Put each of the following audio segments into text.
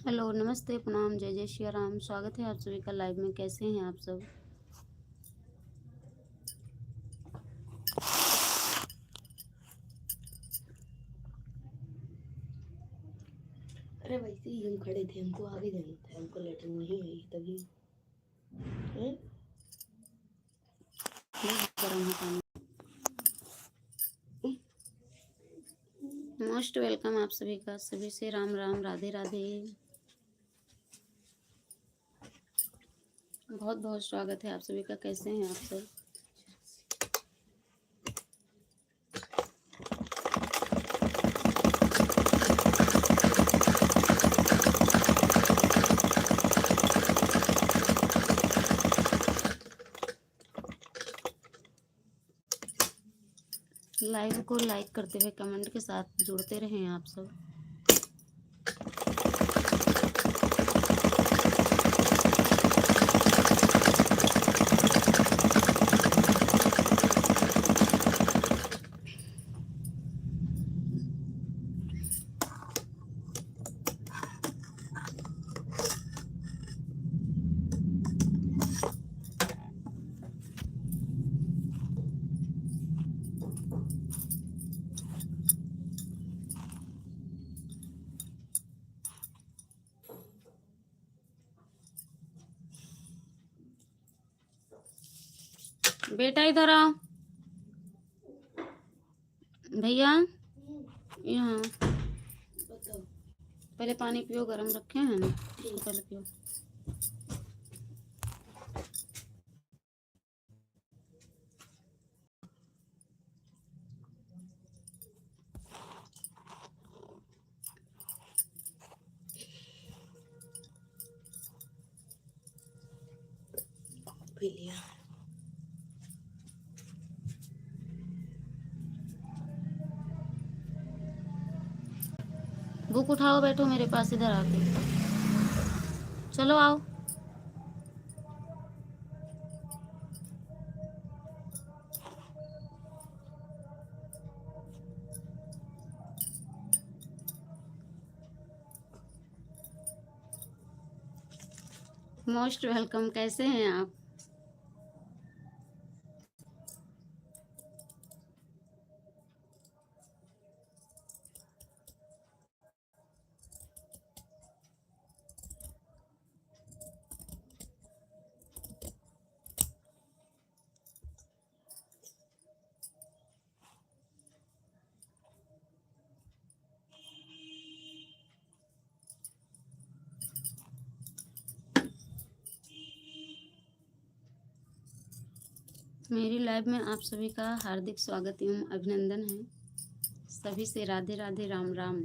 Hello, नमस्ते, प्रणाम, जय जय श्री राम। स्वागत है आप सभी का लाइव में। कैसे हैं आप सब? अरे वैसे ही हम खड़े थे, हमको आगे जाना था, हमको लेटरिन नहीं आई तभी। हैं? गरम है पानी। मोस्ट वेलकम आप सभी का, सभी से राम राम, राधे राधे। बहुत बहुत स्वागत है आप सभी का। कैसे हैं आप सब? लाइव को लाइक करते हुए कमेंट के साथ जुड़ते रहें आप सब। बेटा इधर आओ। भैया यहाँ बताओ। पहले पानी पियो, गरम रखे हैं ना, पहले पियो। पी लिया। बुक उठाओ, बैठो मेरे पास इधर आके। चलो आओ। Most welcome. कैसे हैं आप? मेरी लाइव में आप सभी का हार्दिक स्वागत एवं अभिनंदन है। सभी से राधे राधे, राम राम।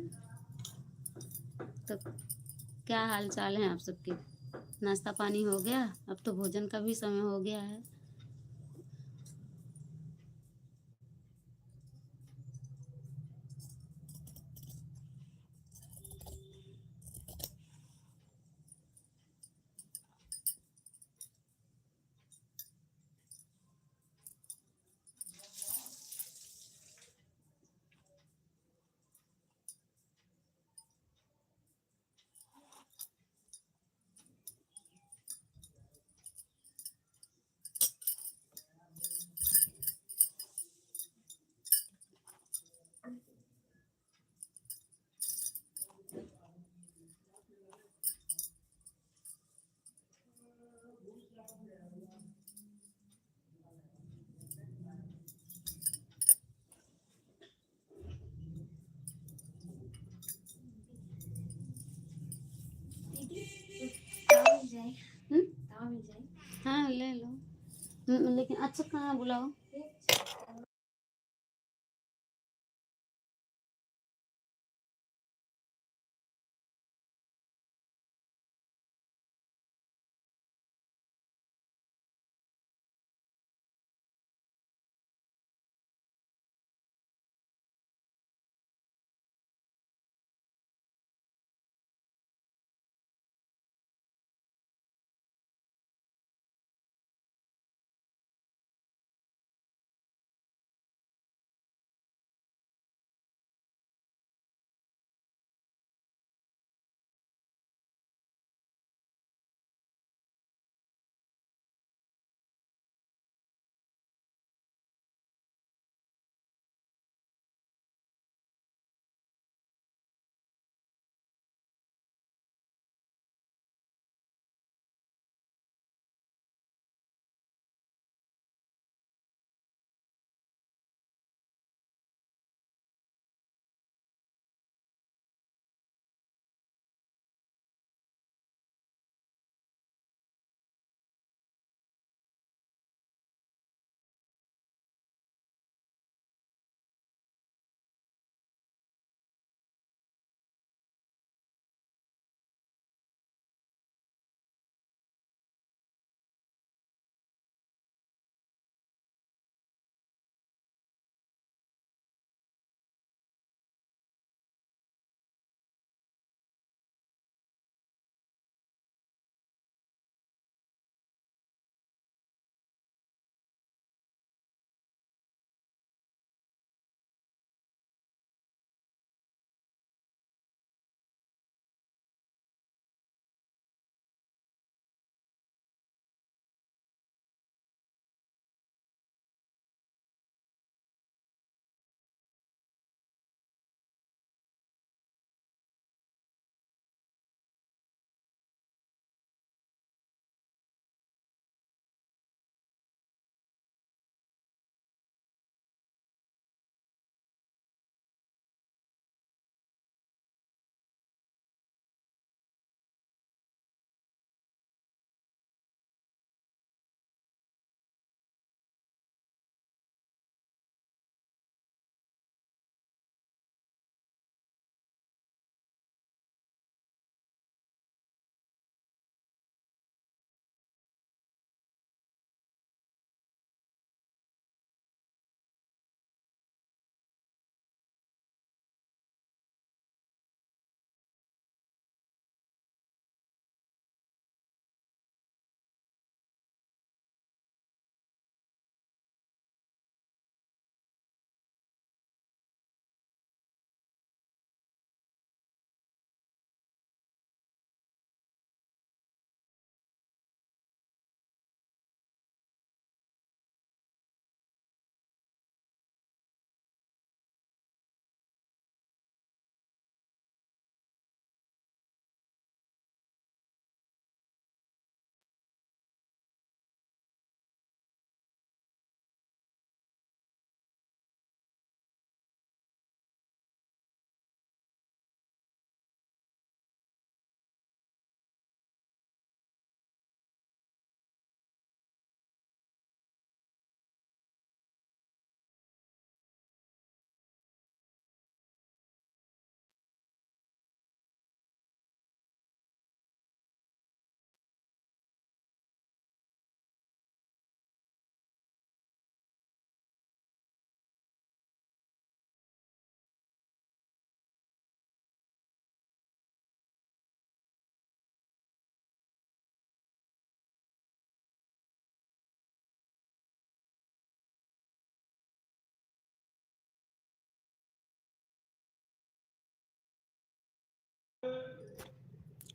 तो क्या हाल चाल है आप सबके? नाश्ता पानी हो गया? अब तो भोजन का भी समय हो गया है। हम्म? हाँ ले लो। लेकिन अच्छा कहाँ बुलाओ।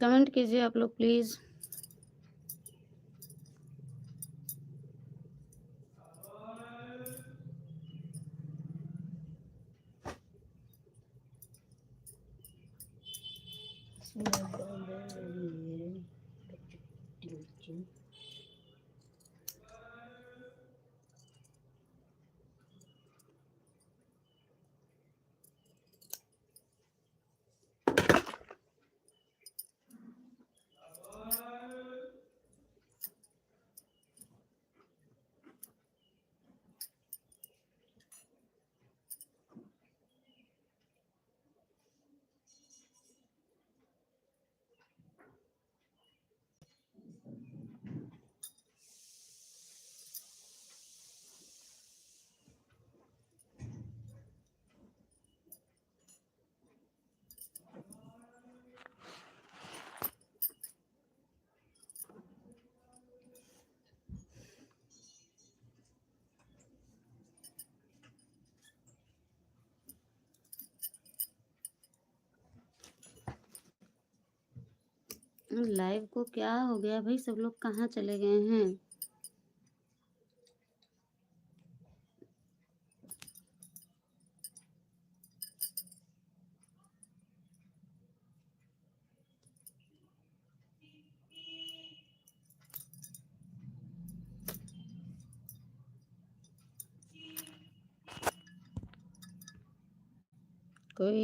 कमेंट कीजिए आप लोग प्लीज़। लाइव को क्या हो गया भाई, सब लोग कहाँ चले गए हैं? कोई